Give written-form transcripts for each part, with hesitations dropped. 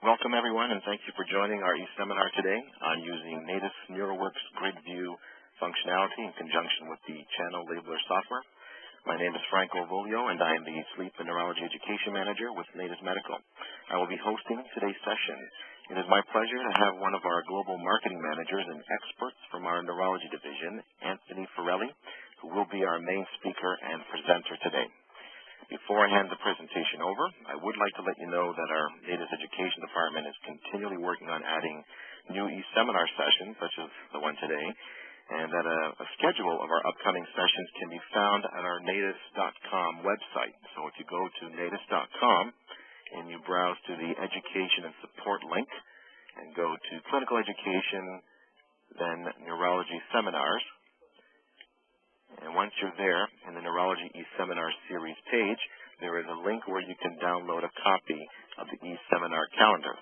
Welcome, everyone, and thank you for joining our e-seminar today on using Natus NeuroWorks GridView functionality in conjunction with the channel labeler software. My name is Franco Volio, and I am the Sleep and Neurology Education Manager with Natus Medical. I will be hosting today's session. It is my pleasure to have one of our global marketing managers and experts from our neurology division, Anthony Forelli, who will be our main speaker and presenter today. Before I hand the presentation over, I would like to let you know that our Natus Education Department is continually working on adding new e-seminar sessions, such as the one today, and that a schedule of our upcoming sessions can be found at our natus.com website. So if you go to natus.com and you browse to the Education and Support link and go to Clinical Education, then Neurology Seminars, and once you're there in the Neurology e-Seminar Series page, there is a link where you can download a copy of the e-Seminar calendar.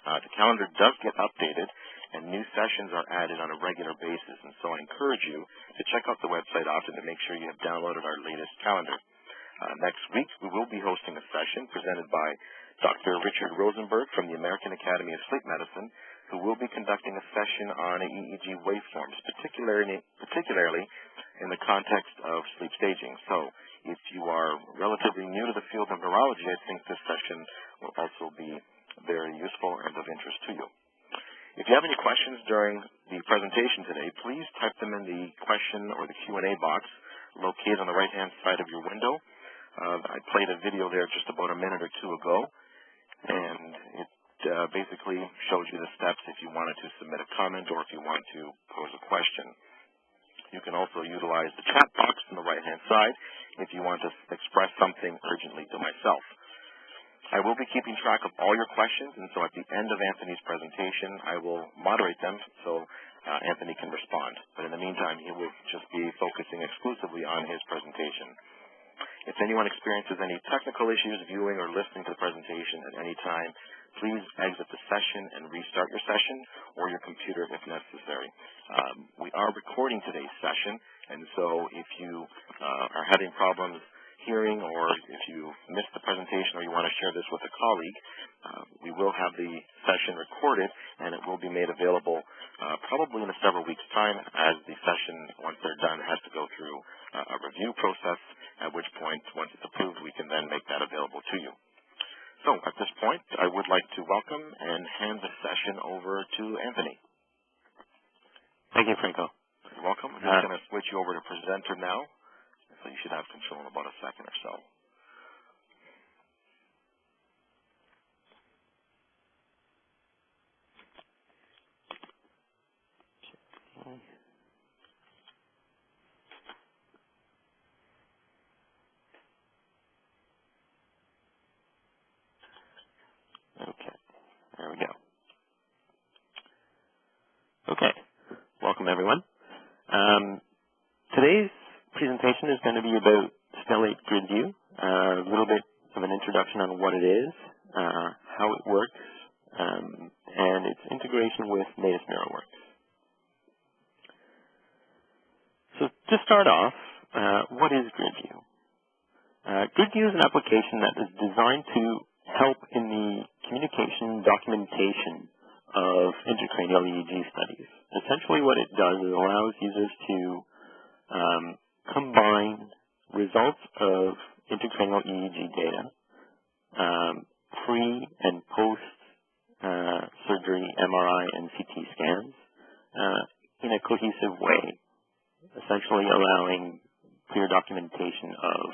The calendar does get updated, and new sessions are added on a regular basis, and so I encourage you to check out the website often to make sure you have downloaded our latest calendar. Next week, we will be hosting a session presented by Dr. Richard Rosenberg from the American Academy of Sleep Medicine, who will be conducting a session on EEG waveforms, particularly in the context of sleep staging. So if you are relatively new to the field of neurology, I think this session will also be very useful and of interest to you. If you have any questions during the presentation today, please type them in the question or the Q&A box located on the right-hand side of your window. I played a video there just about a minute or two ago, and it basically shows you the steps if you wanted to submit a comment or if you want to pose a question. You can also utilize the chat box on the right-hand side if you want to express something urgently to myself. I will be keeping track of all your questions, and so at the end of Anthony's presentation, I will moderate them so Anthony can respond. But in the meantime, he will just be focusing exclusively on his presentation. If anyone experiences any technical issues viewing or listening to the presentation at any time, please exit the session and restart your session or your computer if necessary. We are recording today's session, and so if you are having problems hearing or if you missed the presentation or you want to share this with a colleague, we will have the session recorded, and it will be made available probably in several weeks' time, as the session, once they're done, has to go through a review process, at which point, once it's approved, we can then make that available to you. So at this point, I would like to welcome and hand the session over to Anthony. Thank you, Franco. You're welcome. I'm just going to switch you over to presenter now, so you should have control in about a second or so. Okay, there we go. Okay, welcome everyone. Today's presentation is going to be about Stellate GridView, a little bit of an introduction on what it is, how it works, and its integration with Natus NeuroWorks. So to start off, what is GridView? GridView is an application that is designed to help in the communication documentation of intracranial EEG studies. Essentially what it does is allows users to combine results of intracranial EEG data, pre- and post-surgery MRI and CT scans in a cohesive way, essentially allowing clear documentation of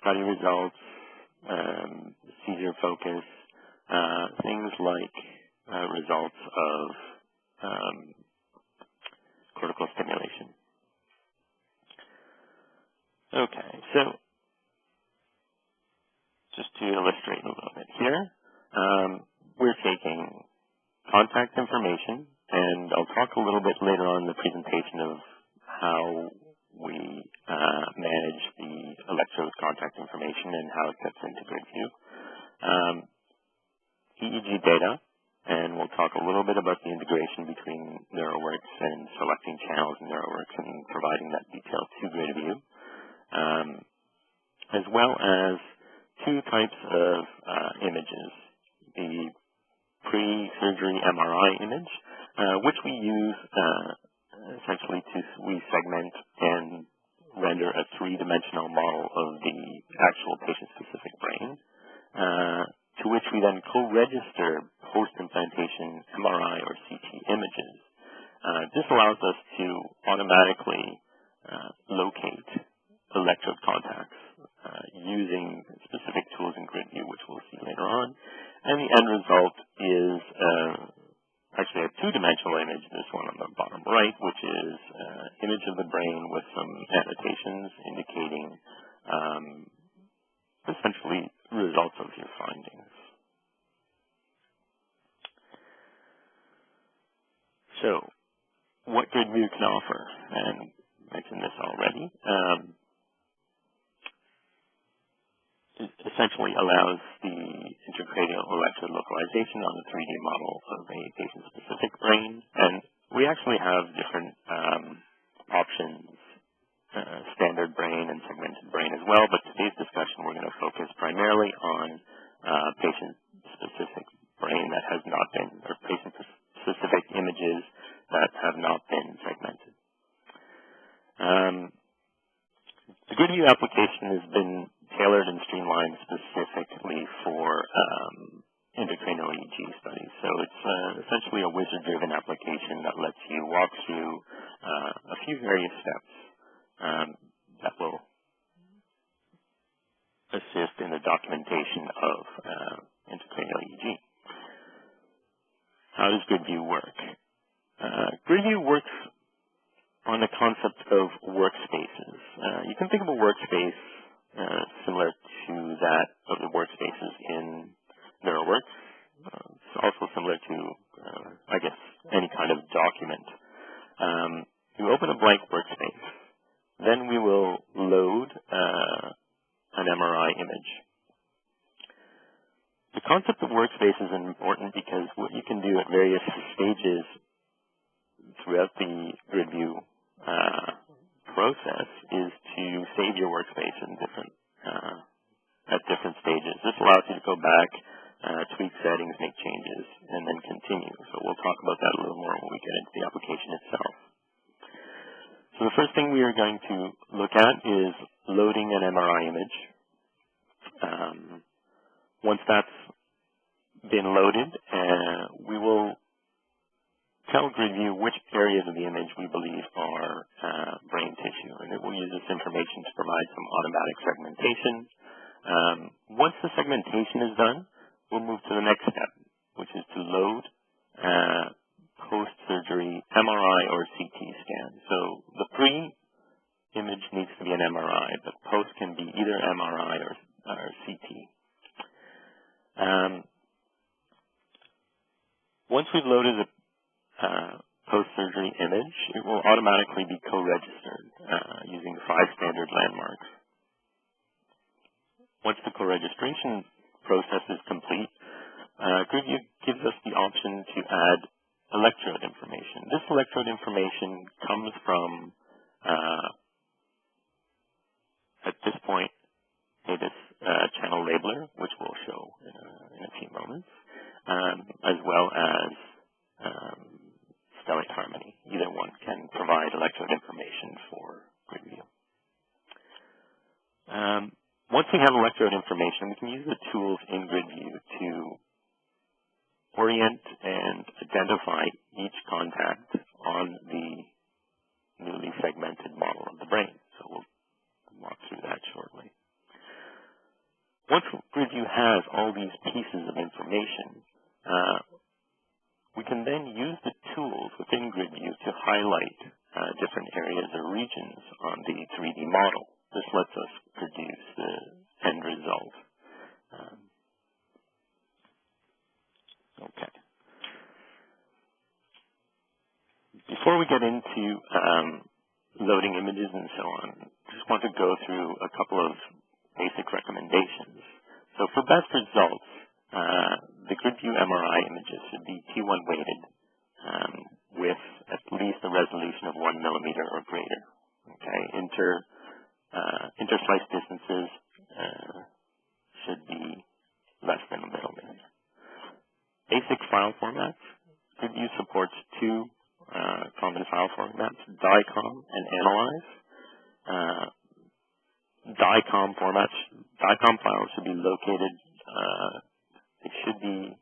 study results, seizure focus, things like results of cortical stimulation. Okay, so just to illustrate a little bit here, we're taking contact information, and I'll talk a little bit later on in the presentation of how we manage the electrode contact information and how it gets into GridView. EEG data, and we'll talk a little bit about the integration between NeuroWorks and selecting channels in NeuroWorks and providing that detail to GridView, as well as two types of images. The pre-surgery MRI image, which we use essentially we segment and render a three-dimensional model of the actual patient-specific brain, to which we then co-register post-implantation MRI or CT images. This allows us to automatically locate electrode contacts using specific tools in GridView, which we'll see later on. And the end result is actually a two-dimensional image, this one on the bottom right, which is image of the brain with some annotations indicating essentially results of your findings. So, what GridView can offer, and I mentioned this already, it essentially allows the intracranial electrode localization on the 3D model of a patient-specific brain, and we actually have different options, standard brain and segmented brain as well, but today's discussion we're going to focus primarily on patient-specific brain that has not been, or patient-specific images that have not been segmented. The GridView application has been tailored and streamlined specifically for intracranial EEG studies. So it's essentially a wizard-driven application that lets you walk through a few various steps that will assist in the documentation of intracranial EEG. How does GridView work? GridView works on the concept of workspaces. You can think of a workspace similar to that of the workspaces in NeuroWorks. It's also similar to, I guess, any kind of document. You open a blank workspace. Then we will load an MRI image. The concept of workspace is important because what you can do at various stages throughout the GridView process is to save your workspace in at different stages. This allows you to go back, tweak settings, make changes, and then continue. So we'll talk about that a little more when we get into the application itself. So the first thing we are going to look at is loading an MRI image. Once that's been loaded, we will tell GridView which areas of the image we believe are brain tissue, and it will use this information to provide some automatic segmentation. Once the segmentation is done, we'll move to the next step, which is to load post-surgery MRI or CT scan. So the pre-image needs to be an MRI, but post can be either MRI or CT. Once we've loaded the post-surgery image, it will automatically be co-registered using the 5 standard landmarks. Once the co-registration process is complete, GridView gives us the option to add electrode information. This electrode information comes from, at this point, Natus channel labeler, which we'll show in a few moments, as well as stellate harmony. Either one can provide electrode information for GridView. Once we have electrode information, we can use the tools in GridView to orient and identify each contact on the newly segmented model of the brain. So we'll walk through that shortly. Once GridView has all these pieces of information, we can then use the tools within GridView to highlight different areas or regions on the 3D model. This lets us produce the end result. Okay. Before we get into loading images and so on, I just want to go through a couple of basic recommendations. So for best results, the GridView MRI images should be T1 weighted with at least a resolution of 1 millimeter or greater. Okay, interslice distances should be less than a millimeter. Basic file formats. GridView supports two common file formats, DICOM and Analyze. DICOM formats, DICOM files should be located, it should be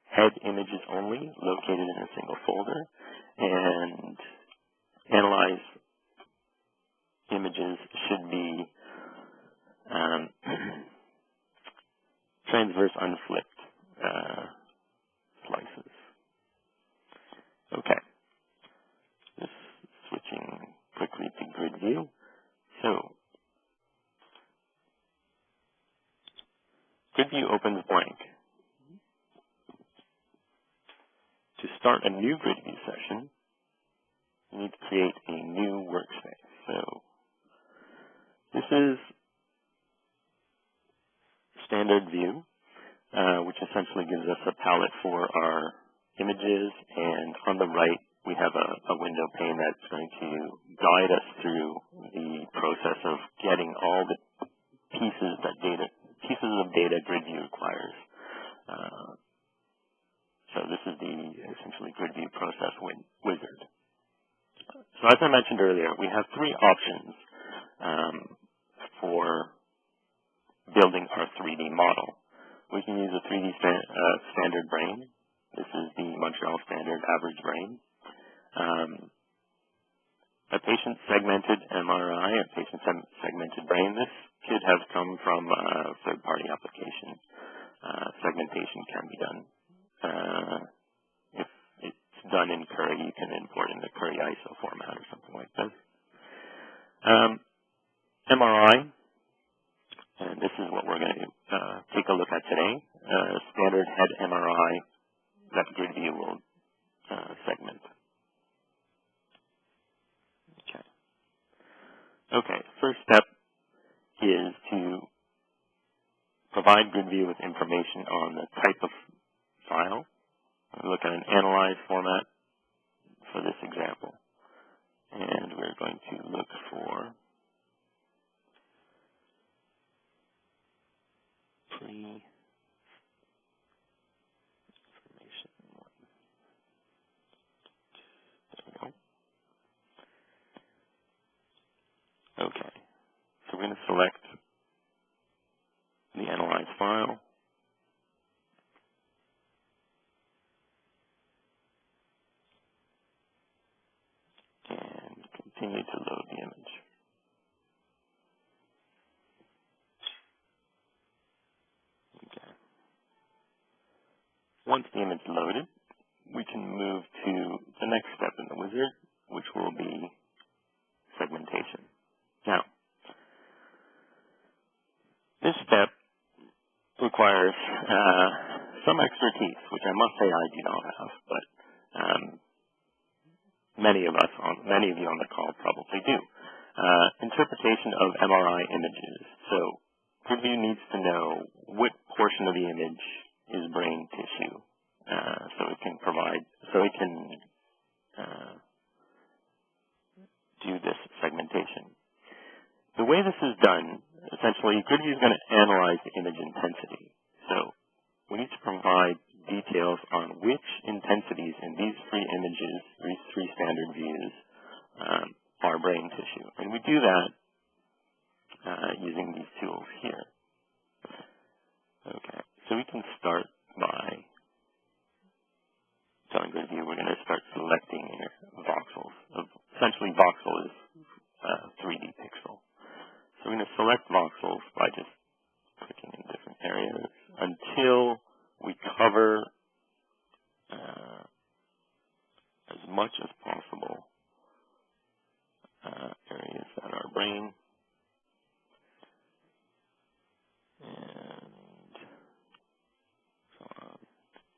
head images only, located in a single folder, and Analyze images should be transverse unflipped slices. Okay, just switching quickly to GridView. So, GridView opens blank. To start a new GridView session, you need to create a new workspace. So, this is standard view, which essentially gives us a palette for our images, and on the right we have a window pane that's going to guide us through the process of getting all the pieces of data GridView requires. So this is the essentially GridView process wizard. So as I mentioned earlier, we have three options for building our 3D model. We can use a 3D standard brain. This is the Montreal Standard Average Brain. A patient segmented MRI, a patient segmented brain. This could have come from a third-party application. Segmentation can be done. If it's done in Curry, you can import in the Curry ISO format or something like this. MRI, and this is what we're going to take a look at today. Standard head MRI that GridView will segment. Okay, first step is to provide GridView with information on the type of file. We'll look at an Analyze format for this example. And we're going to look for pre-information. There we go. Okay, so we're going to select the Analyze file. And continue to load the image. Okay. Once the image is loaded, we can move to the next step in the wizard, which will be segmentation. Now, this step requires some expertise, which I must say I do not have, but many of you on the call probably do. Interpretation of MRI images. So, GridView needs to know what portion of the image is brain tissue, so it can do this segmentation. The way this is done, essentially, GridView is going to analyze the image intensity. So we need to provide details on which intensities in these three images, these three standard views, are brain tissue. And we do that using these tools here. Okay, so we can start by telling GridView we're going to start selecting here voxels. Essentially, voxel is 3D pixel. So we're going to select voxels by just clicking in different areas until we cover as much as possible areas that are brain. And so on.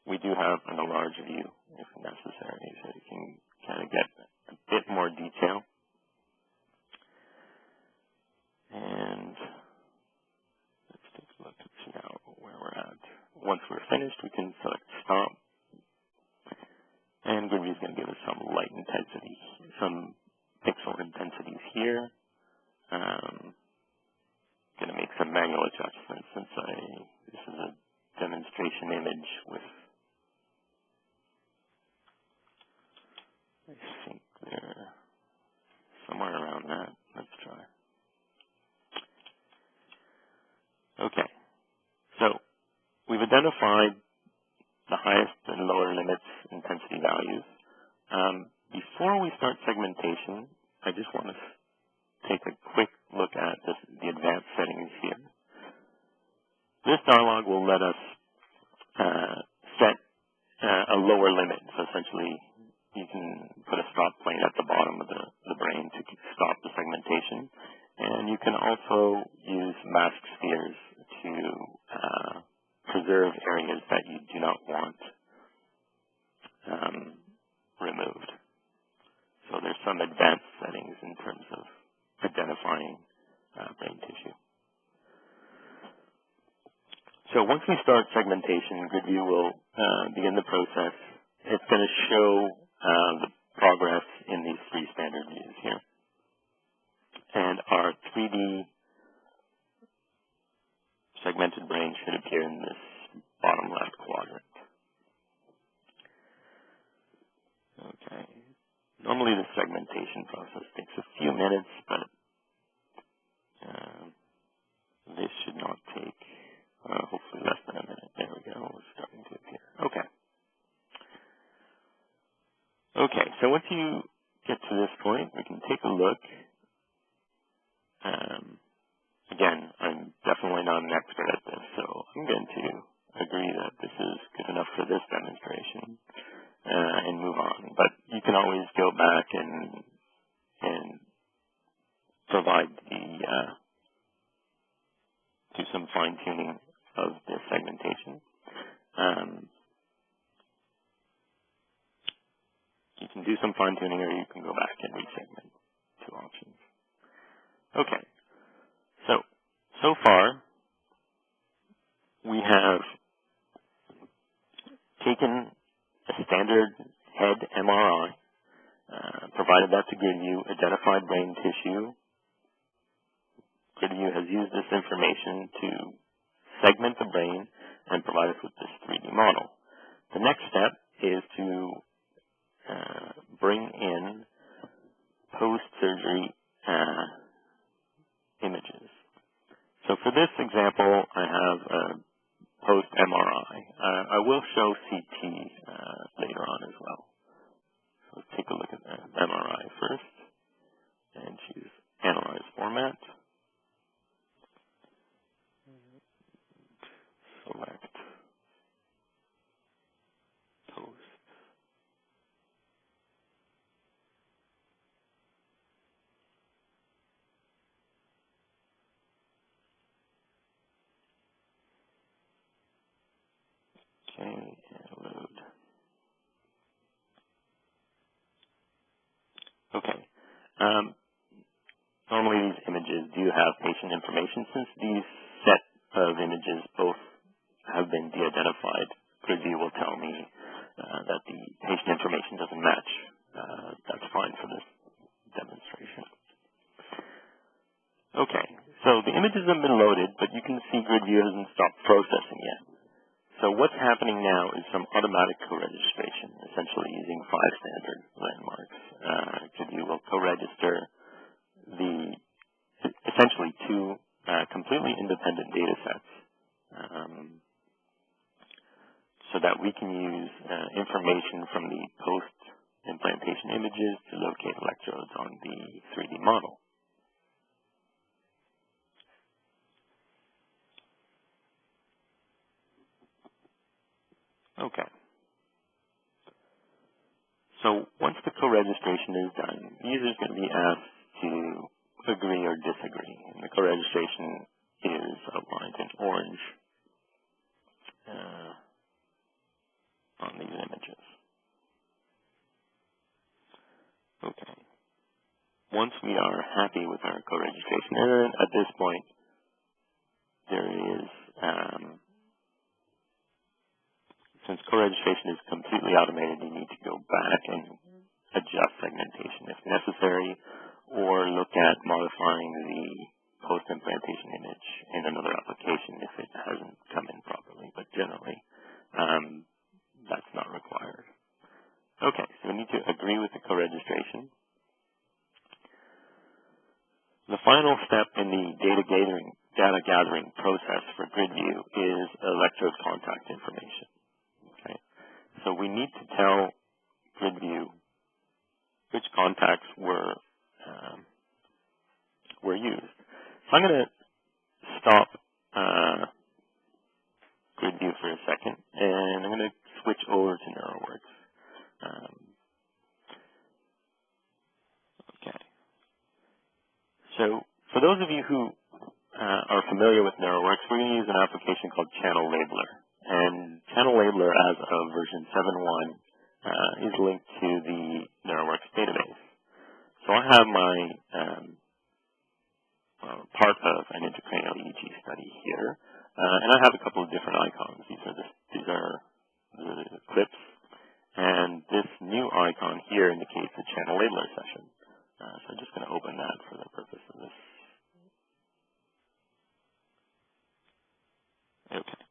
We do have an enlarge view if necessary, so you can kind of get a bit more detail. And let's take a look and see where we're at. Once we're finished, we can select stop. And GridView is going to give us some light intensity, some pixel intensities here. Going to make some manual adjustments since this is a demonstration image with, I think they're somewhere around that. Let's try. Okay, so we've identified the highest and lower limits intensity values. Before we start segmentation, I just want to take a quick look at the advanced settings here. This dialog will let us set a lower limit. So essentially, you can put a stop plane at the bottom of the brain to stop the segmentation. And you can also use mask spheres to preserve areas that you do not want removed. So there's some advanced settings in terms of identifying brain tissue. So once we start segmentation, GridView will begin the process. It's going to show the progress in these three standard views here. And our 3D segmented brain should appear in this bottom left quadrant. Okay. Normally the segmentation process takes a few minutes, but this should not take hopefully less than a minute. There we go. It's starting to appear. Okay. Okay, so once you get to this point, we can take a look. Again, I'm definitely not an expert at this, so I'm going to agree that this is good enough for this demonstration and move on. But you can always go back and provide do some fine-tuning of the segmentation. You can do some fine-tuning, or you can go back and resegment. Two options. Okay. So far, we have taken a standard head MRI, provided that to GridView, identified brain tissue. GridView has used this information to segment the brain and provide us with this 3D model. The next step is to bring in post-surgery images. So for this example, I have a post-MRI. I will show CT later on as well. So let's take a look at the MRI first and choose Analyze Format. Select Post. Okay, and load. Okay. Normally these images do have patient information. Since these set of images both have been de-identified, GridView will tell me that the patient information doesn't match. That's fine for this demonstration. Okay, so the images have been loaded, but you can see GridView hasn't stopped processing yet. So what's happening now is some automatic co-registration, essentially using 5 standard landmarks. GridView will co-register essentially 2 completely independent data sets so that we can use information from the post-implantation images to locate electrodes on the 3D model. Okay. So once the co-registration is done, the user is going to be asked to agree or disagree. And the co-registration is outlined in orange on these images. Okay. Once we are happy with our co-registration, and at this point, there is since co-registration is completely automated, you need to go back and adjust segmentation if necessary, or look at modifying the post-implantation image in another application if it hasn't come in properly, but generally that's not required. Okay, so we need to agree with the co-registration. The final step in the data gathering process for GridView is electrode contact information. Okay, so we need to tell GridView which contacts were used. So I'm going to stop GridView for a second, and I'm going to switch over to NeuroWorks. Okay. So for those of you who are familiar with NeuroWorks, we're going to use an application called Channel Labeler. And Channel Labeler, as of version 7.1, is linked to the NeuroWorks database. So I have my part of an intracranial EEG study here, and I have a couple of different icons. These are the clips, and this new icon here indicates a Channel Labeler session. So I'm just going to open that for the purpose of this. Okay.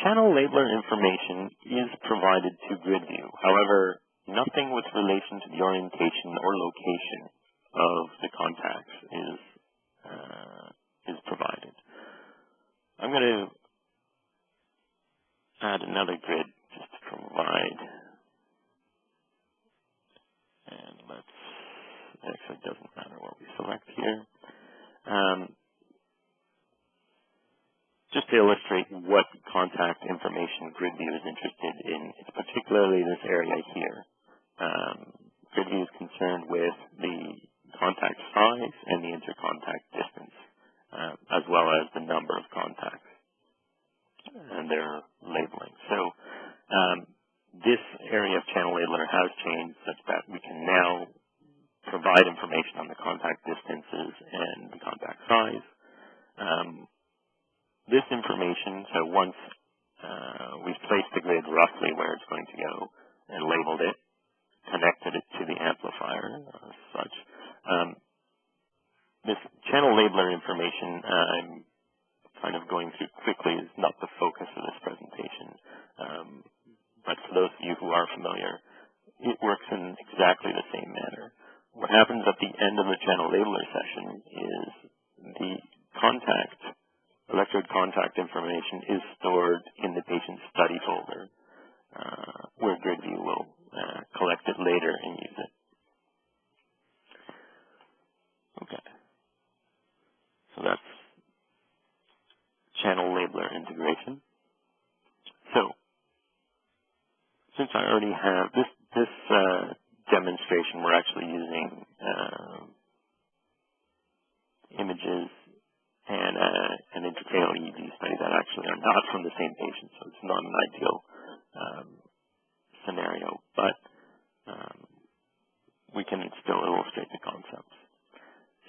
Channel Labeler information is provided to GridView. However, nothing with relation to the orientation or location of the contacts is provided. I'm going to add another grid just to provide, and actually it doesn't matter what we select here. Just to illustrate what contact information GridView is interested in, it's particularly this area here. GridView is concerned with the contact size and the intercontact distance, as well as the number of contacts and their labeling. So this area of Channel Labeler has changed such that we can now provide information on the contact distances and the contact size. This information, so once we've placed the grid roughly where it's going to go and labeled it, connected it to the amplifier as such, this Channel Labeler information I'm kind of going through quickly is not the focus of this presentation. But for those of you who are familiar, it works in exactly the same manner. What happens at the end of the Channel Labeler session is the electrode contact information is stored in the patient's study folder, where GridView will collect it later and use it. Okay. So that's Channel Labeler integration. So, since I already have this demonstration, we're actually using images and an intracranial EEG study that actually are not from the same patient, so it's not an ideal scenario, but we can still illustrate the concepts.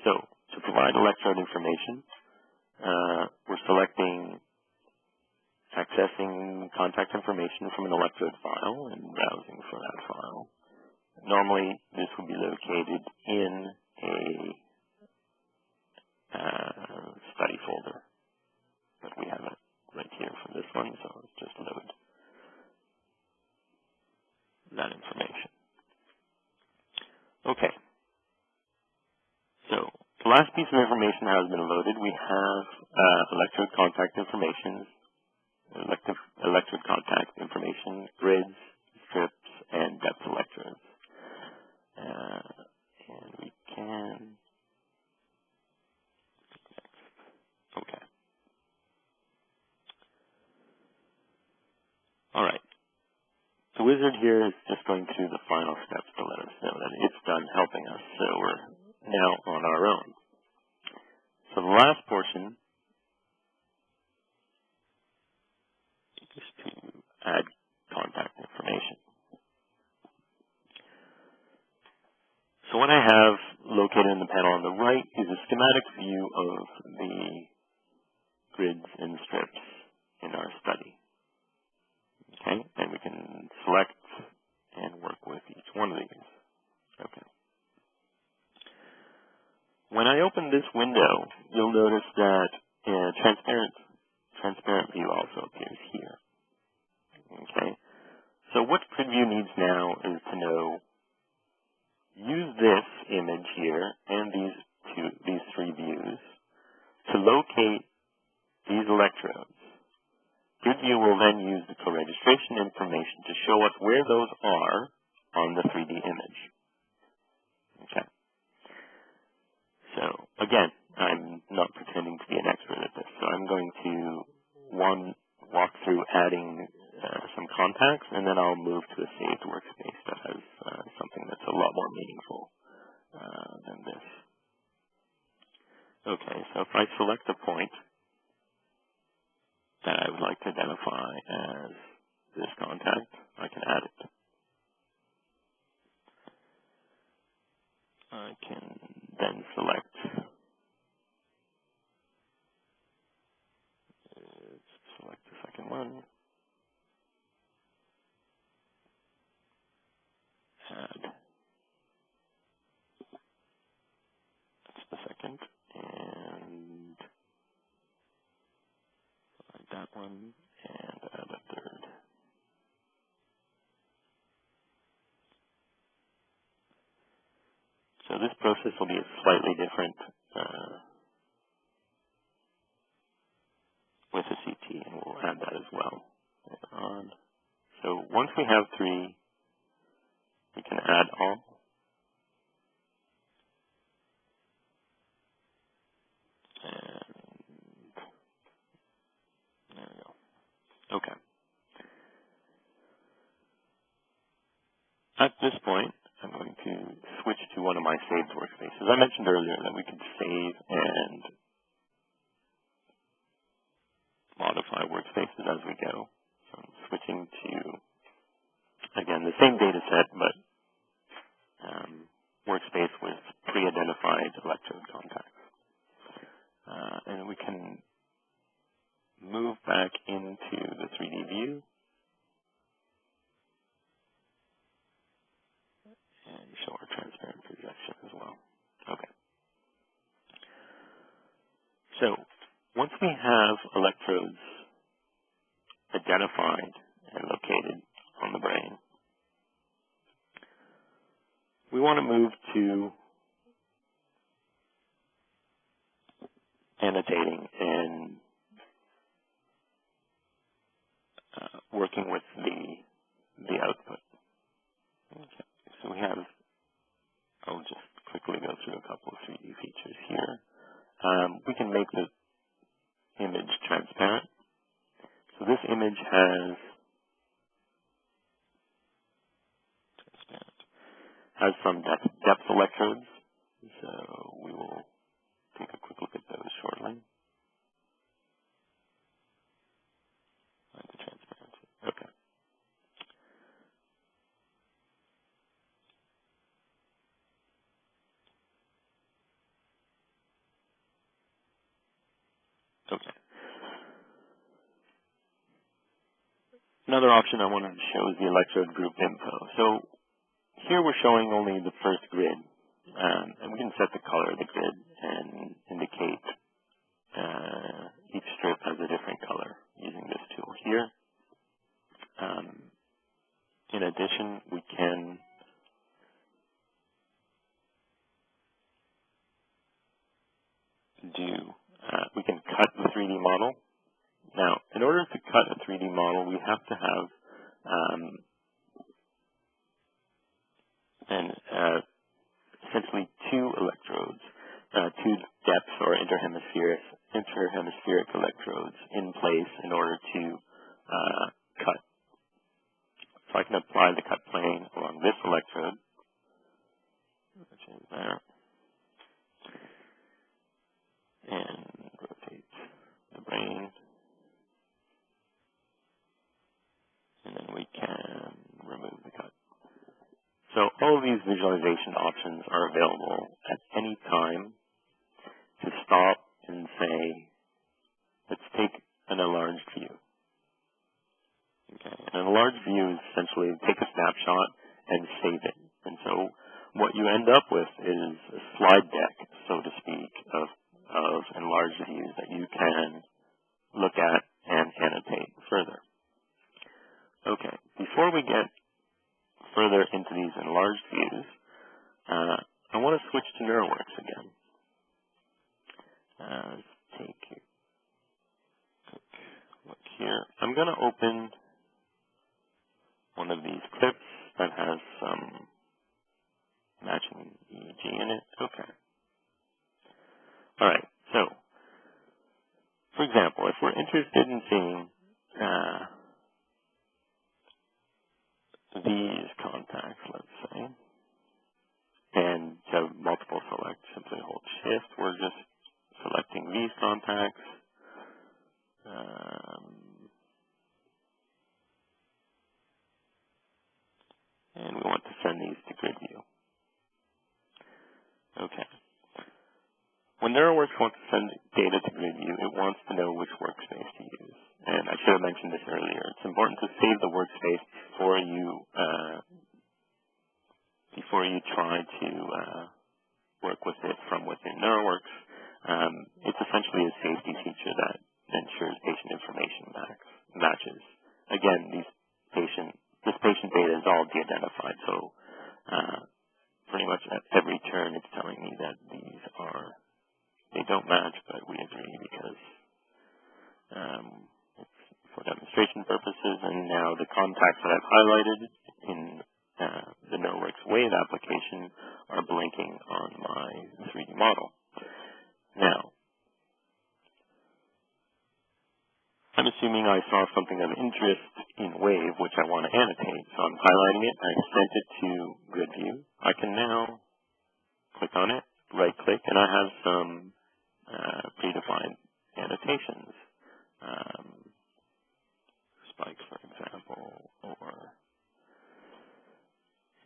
So, to provide electrode information, we're selecting accessing contact information from an electrode file and browsing for that file. Normally, this will be located in a study folder, but we have it right here for this one, so let's just load that information. Okay. So, the last piece of information has been loaded. We have electrode contact information, electrode contact information, grids, strips, and depth electrodes. And we can... Okay. All right. The wizard here is just going through the final steps to let us know that it's done helping us, so we're now on our own. So the last portion is to add contact information. So what I have located in the panel on the right is a schematic view of the grids and strips in our study. Okay, and we can select and work with each one of these. Okay. When I open this window, you'll notice that a transparent view also appears here. Okay. So what GridView needs now is to know, use this image here and these three views to locate these electrodes. GridView will then use the co-registration information to show us where those are on the 3D image. Okay. So again, I'm not pretending to be an expert at this, so I'm going to walk through adding some contacts, and then I'll move to a saved workspace that has something that's a lot more meaningful than this. Okay, so if I select a point that I would like to identify as this contact, I can add it. I can then select the second one, add, that's the second, and select that one, and add a third. So this process will be slightly different with a CT, and we'll add that as well later on. So once we have three, we can add all. And there we go. Okay. At this point, I'm going to switch to one of my saved workspaces. I mentioned earlier that we could save and modify workspaces as we go. So I'm switching to, again, the same data set, but workspace with pre-identified electrode contacts. And we can move back into the 3D view and show our transparent projection as well. Okay. So once we have electrodes identified and located on the brain, we want to move to annotating and working with the output. Okay. So we have, I'll just quickly go through a couple of 3D features here. We can make the image transparent. So this image has some depth electrodes. So we will take a quick look at those shortly. Like the transparency. Okay. Okay. Another option I wanted to show is the electrode group info. So here we're showing only the first grid, and we can set the color of the grid and indicate each strip has a different color using this tool here. In addition, we can we can cut the 3D model. Now, in order to cut a 3D model, we have to have essentially two electrodes, two depths or interhemispheric electrodes in place in order to cut. So I can apply the cut plane along this electrode, which is there, and rotate the brain, and then we can remove the cut. So all of these visualization options are available at any time to stop and say, let's take an enlarged view. Okay. An enlarged view is essentially take a snapshot and save it. And so what you end up with is a slide deck, so to speak, views that you can look at and annotate further. Okay, before we get further into these enlarged views, I want to switch to NeuroWorks again. Let's take a quick look here. I'm going to open one of these clips that has some matching EEG in it. Okay. All right. So, for example, if we're interested in seeing these contacts, let's say, and to have multiple select, simply hold Shift. We're just selecting these contacts. And we want to send these to GridView. Okay. When NeuroWorks wants to send data to GridView, it wants to know which workspace to use. And I should have mentioned this earlier. It's important to save the workspace before you try to work with it from within NeuroWorks. It's essentially a safety feature that ensures patient information matches. Again, this patient data is all de-identified, so pretty much at every turn it's telling me that they don't match, but we agree because it's for demonstration purposes. And now the contacts that I've highlighted in the NeuroWorks Wave application are blinking on my 3D model. Now, I'm assuming I saw something of interest in Wave, which I want to annotate, so I'm highlighting it. I sent it to GridView. I can now click on it, right-click, and I have some predefined annotations. Spike, for example, or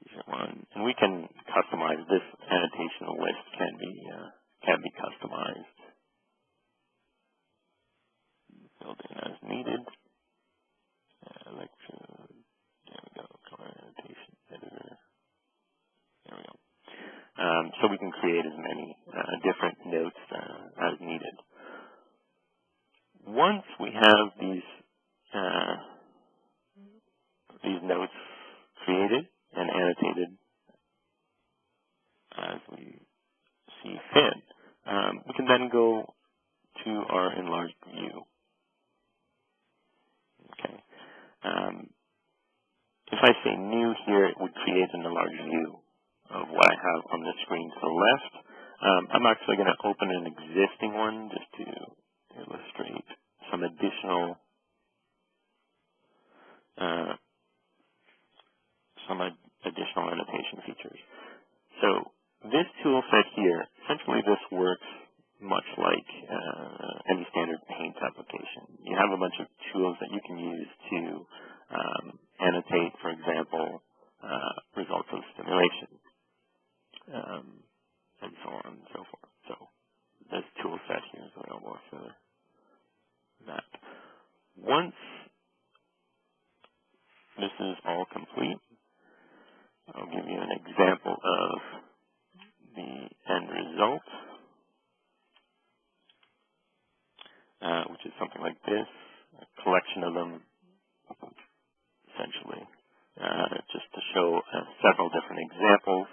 T-shirt one. And we can customize this annotation list. Can be customized. Build in as needed. Electrode. There we go. Color annotation editor. There we go. So we can create as many different notes as needed. Once we have these notes created and annotated as we see fit, we can then go to our enlarged view. Okay. If I say new here, it would create an enlarged view of what I have on the screen to the left. I'm actually going to open an existing one just to illustrate some additional annotation features. So this tool set here, essentially this works much like any standard paint application. You have a bunch of tools that you can use to annotate, for example, results of stimulation, and so on and so forth. So this tool set here is available for that. Once this is all complete, I'll give you an example of the end result, which is something like this, a collection of them, essentially, just to show several different examples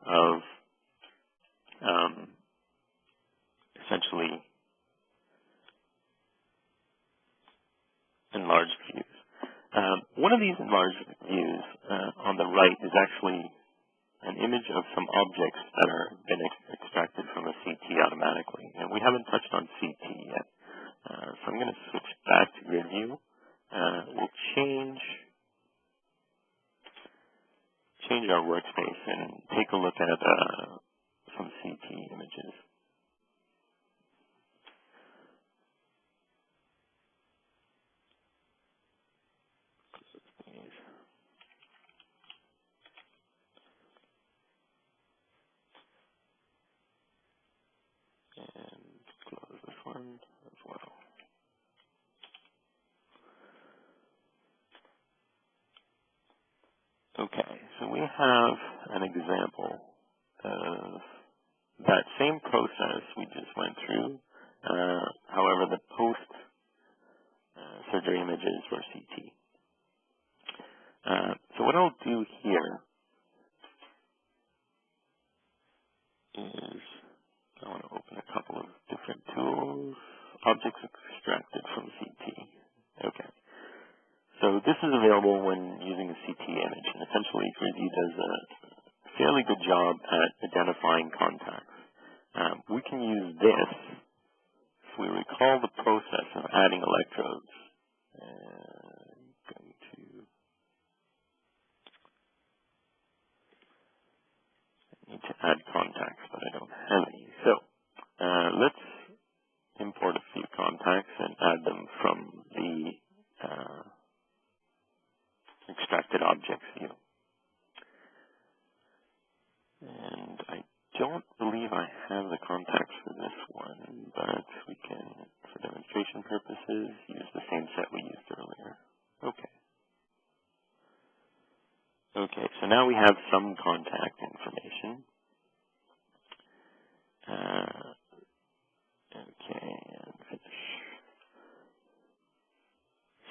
of essentially enlarged views. One of these enlarged views on the right is actually an image of some objects that are been extracted from a CT automatically. And we haven't touched on CT yet. So I'm going to switch back to GridView. We'll change our workspace and take a look at some CT images. And close this one as well. Okay, so we have an example of that same process we just went through objects extracted from CT. Okay. So this is available when using a CT image, and essentially GridView does a fairly good job at identifying contacts. We can use this if we recall the process of adding electrodes. Going to need to add contacts, but I don't have any. So let's import a few contacts and add them from the extracted objects view. And I don't believe I have the contacts for this one, but we can, for demonstration purposes, use the same set we used earlier. Okay. Okay, so now we have some contact information. Okay, and finish.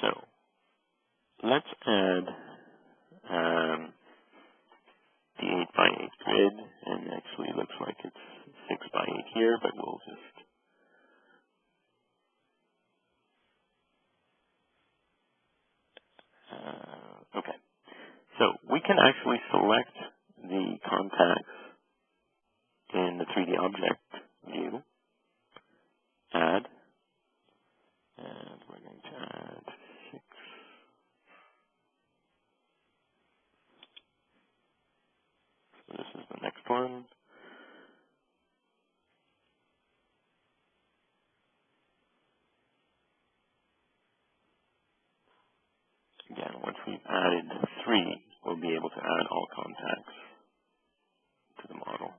So, let's add the 8x8 grid, and actually looks like it's 6x8 here, but we'll just okay. So we can actually select the contacts in the 3D object view, add, and we're going to add 6. So this is the next one. Again, once we've added 3, we'll be able to add all contacts to the model.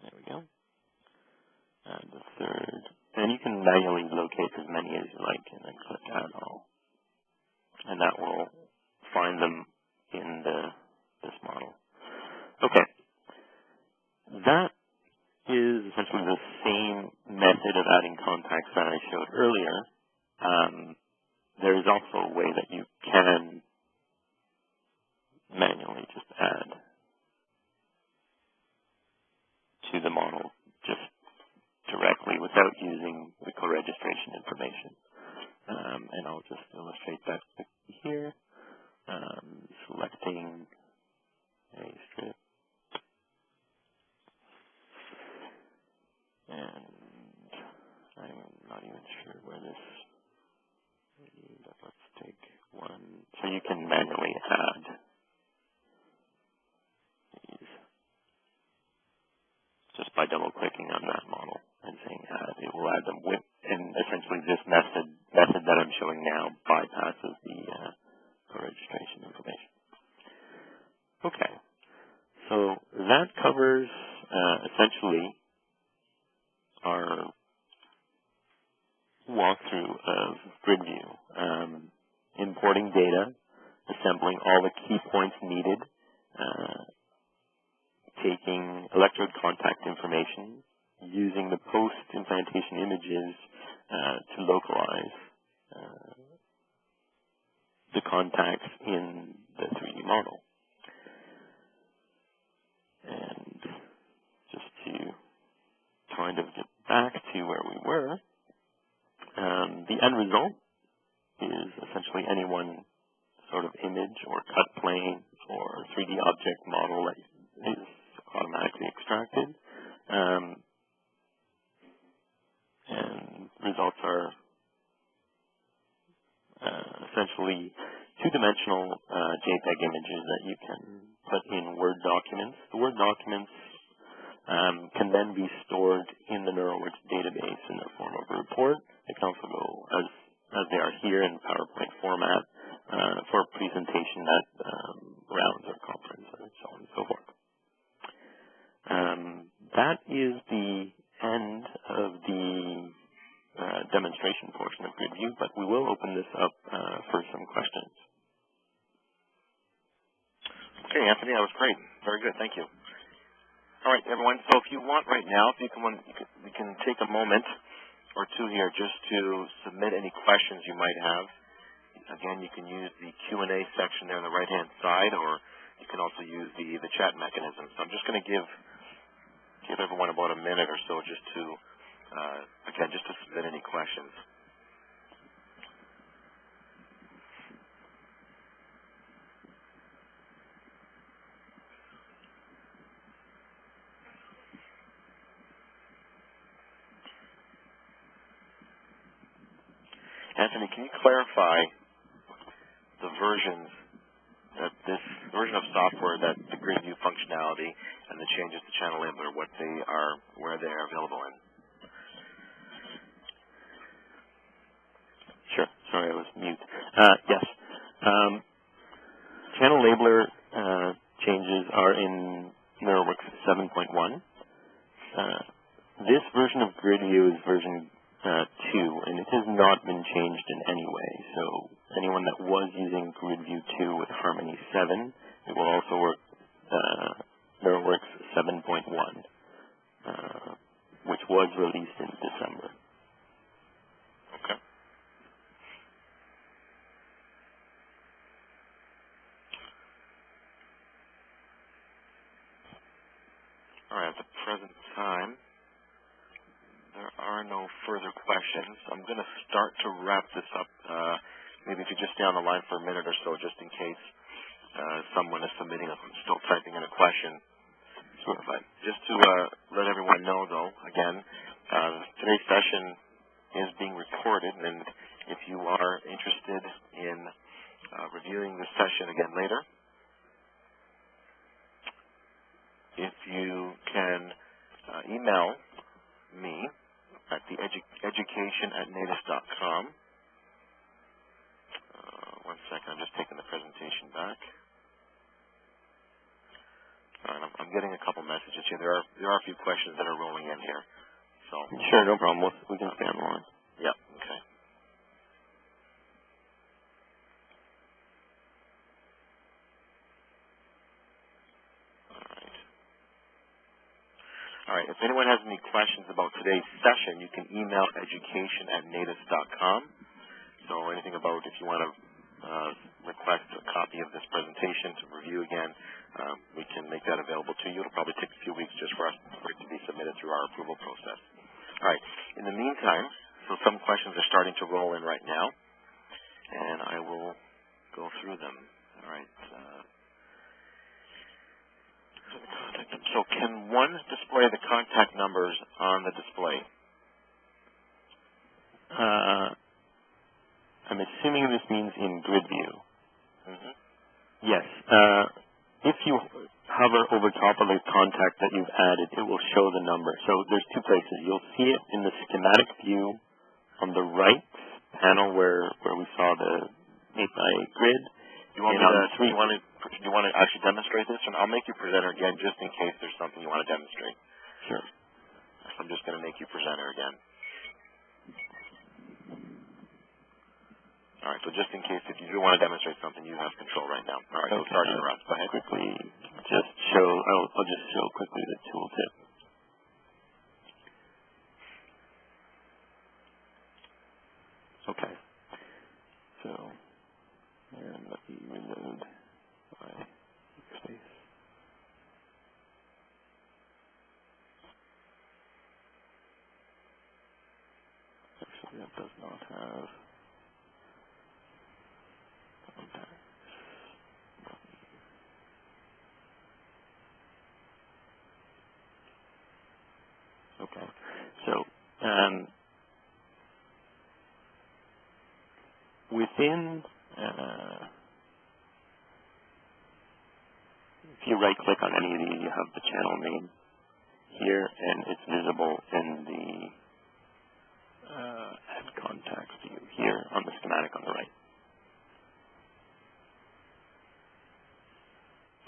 There we go. Add the 3rd. And you can manually locate as many as you like and then click Add All. And that will find them in this model. Okay. That is essentially the same method of adding contacts that I showed earlier. There is also a way that you can manually just add to the model just directly without using the co-registration information. And I'll just illustrate that quickly here. Selecting a strip. And I'm not even sure where this, but let's take one. So you can manually add these just by double clicking on that model and saying add. It will add them with, and essentially this method that I'm showing now bypasses the co-registration information. Okay, so that covers essentially our walkthrough of GridView, importing data, assembling all the key points needed, taking electrode contact information, using the post-implantation images to localize the contacts in the 3D model. And just to kind of get back to where we were, the end result is essentially any one sort of image or cut plane or 3D object model that is automatically extracted. And results are essentially two-dimensional JPEG images that you can put in Word documents. The Word documents can then be stored in the NeuroWorks database in the form of a report. They can also go as they are here in PowerPoint format for a presentation at rounds or conferences and so on and so forth. That is the end of the demonstration portion of GridView, but we will open this up for some questions. Okay, Anthony, that was great. Very good. Thank you. All right, everyone. So if you want right now, we can take a moment or two here just to submit any questions you might have. Again, you can use the Q&A section there on the right-hand side, or you can also use the chat mechanism. So I'm just going to give everyone about a minute or so just to, again, just to submit any questions. Anthony, can you clarify the versions that this version of software, that the GridView functionality and the changes to channel labeler, what they are, where they are available in? Sure. Sorry, I was mute. Yes. Channel labeler changes are in NeuroWorks 7.1. This version of GridView is version 2, and it has not been changed in any way. So anyone that was using GridView 2 with Harmony 7, it will also work NeuroWorks 7.1, which was released in December. Okay. All right, at the present time, there are no further questions. I'm going to start to wrap this up. Maybe if you just stay on the line for a minute or so, just in case someone is still typing in a question. But just to let everyone know, though, again, today's session is being recorded, and if you are interested in reviewing this session again later, if you can email me at the education@natus.com. One second, I'm just taking the presentation back. All right, I'm getting a couple messages here. There are a few questions that are rolling in here. So sure, no problem. We can stay on the line. Yep. Okay. All right, if anyone has any questions about today's session, you can email education@natus.com. So anything about if you want to request a copy of this presentation to review again, we can make that available to you. It'll probably take a few weeks just for it to be submitted through our approval process. All right, in the meantime, so some questions are starting to roll in right now, and I will go through them. All right. So can one display the contact numbers on the display? I'm assuming this means in GridView. Mm-hmm. Yes. If you hover over top of the contact that you've added, it will show the number. So there's two places. You'll see it in the schematic view on the right panel where we saw the 8x grid. Do you want to actually demonstrate this? And I'll make you presenter again just in case there's something you want to demonstrate. Sure. So I'm just going to make you presenter again. All right, so just in case if you do want to demonstrate something, you have control right now. All right, okay. So sorry to interrupt. Go ahead. Quickly, I'll just show quickly the tooltip. Okay. So, and let me reload my space. Actually, that does not have contact. Okay. So, within, if you right-click on any of these, you have the channel name here, and it's visible in the Add Contacts view here on the schematic on the right.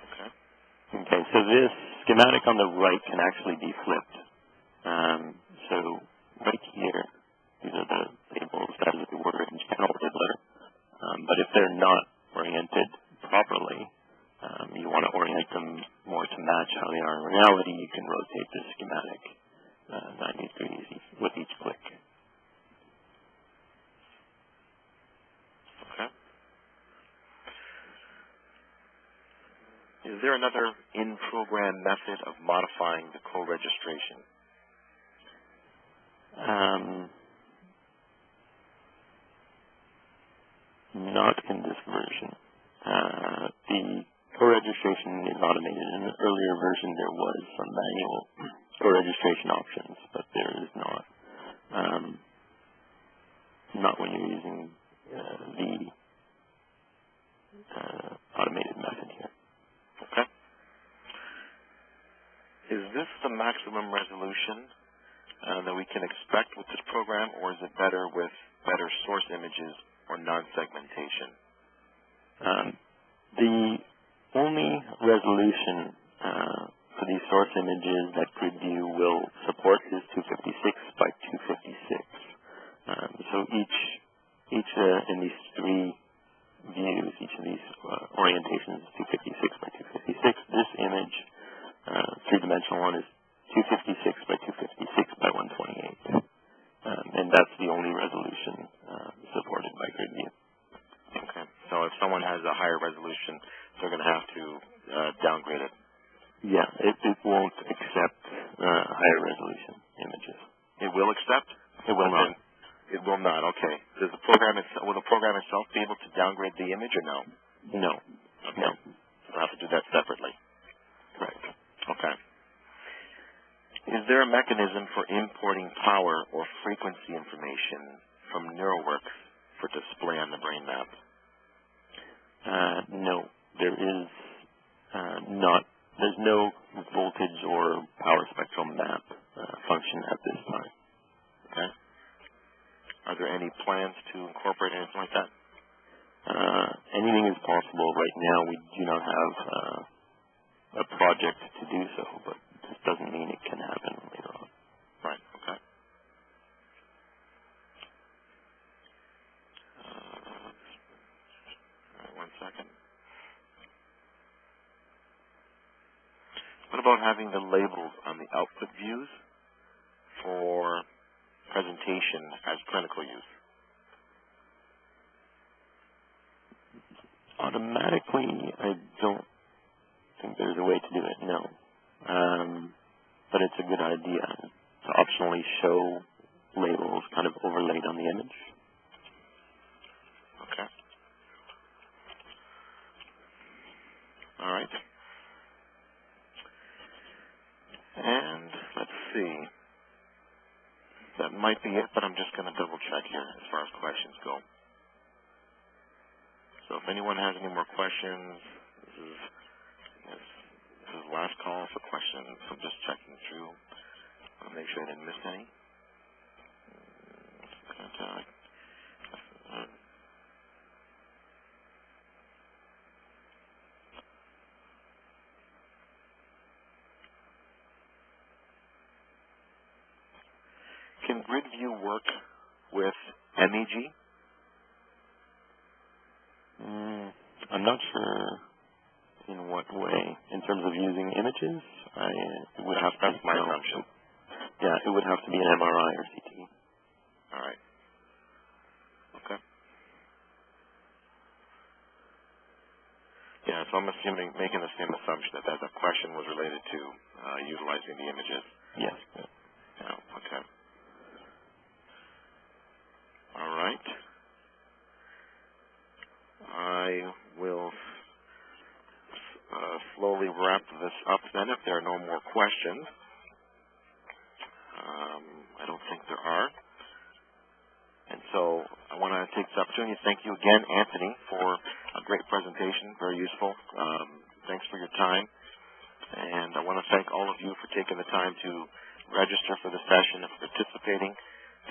Okay. Okay, so this schematic on the right can actually be flipped. So right here, these are the labels that are the word and channel labeler. But if they're not oriented properly, you want to orient them more to match how they are in reality, you can rotate the schematic 90 degrees with each click. Okay. Is there another in-program method of modifying the co-registration? Not in this version. The co-registration is automated. In an earlier version, there was some manual co-registration options, but there is not. Not when you're using the automated method here. Okay. Is this the maximum resolution that we can expect with this program, or is it better with better source images or non-segmentation? The only resolution for these source images that GridView will support is 256 by 256. So each in these three views, each of these orientations is 256 by 256. This image, three-dimensional one, is 256 by 256 by 128. And that's the only resolution supported by GridView. Okay. So if someone has a higher resolution, they're going to have to downgrade it. Yeah, it won't accept higher resolution images. It will accept? It will not. It will not. Okay. Will the program itself be able to downgrade the image or no? No. Okay. No. We'll have to do that separately. Correct. Okay. Is there a mechanism for importing power or frequency information from NeuroWorks for display on the brain map? No. There is not. There's no voltage or power spectrum map function at this time. Okay. Are there any plans to incorporate anything like that? Anything is possible. Right now, we do not have a project to do so, but this doesn't mean it can happen later on. Right. Okay. All right, 1 second. What about having the labels on the output views for presentation as clinical use? Automatically, I don't think there's a way to do it, no. But it's a good idea to optionally show labels kind of overlaid on the image. Okay. All right. And let's see. That might be it, but I'm just going to double check here as far as questions go. So if anyone has any more questions, this is the last call for questions. I'm just checking through. I want to make sure I didn't miss any. Contact. Can GridView work with MEG? I'm not sure in what way. In terms of using images, it would have That's my assumption. Yeah, it would have to be an MRI or CT. All right. Okay. Yeah, so I'm making the same assumption that the question was related to utilizing the images. Yes. Yeah, okay. All right. I will slowly wrap this up then if there are no more questions. I don't think there are. And so I want to take this opportunity to thank you again, Anthony, for a great presentation, very useful. Thanks for your time. And I want to thank all of you for taking the time to register for the session and for participating.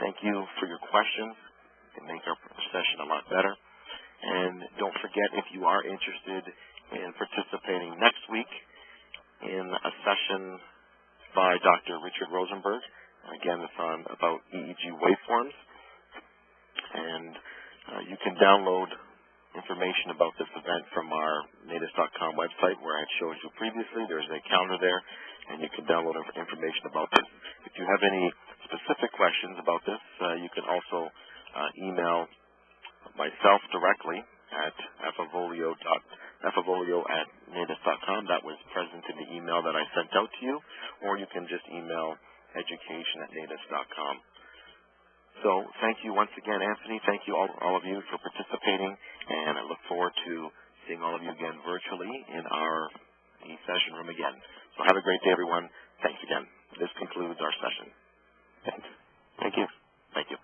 Thank you for your questions. It makes our session a lot better. And don't forget, if you are interested in participating next week in a session by Dr. Richard Rosenberg, again, it's on about EEG waveforms. And you can download information about this event from our Natus.com website where I had showed you previously. There's a calendar there, and you can download information about this. If you have any specific questions about this, you can also email myself directly at favolio@natus.com. That was present in the email that I sent out to you, or you can just email education@natus.com. So thank you once again, Anthony. Thank you, all of you, for participating, and I look forward to seeing all of you again virtually in our session room again. So have a great day, everyone. Thanks again. This concludes our session. Thanks. Thank you. Thank you.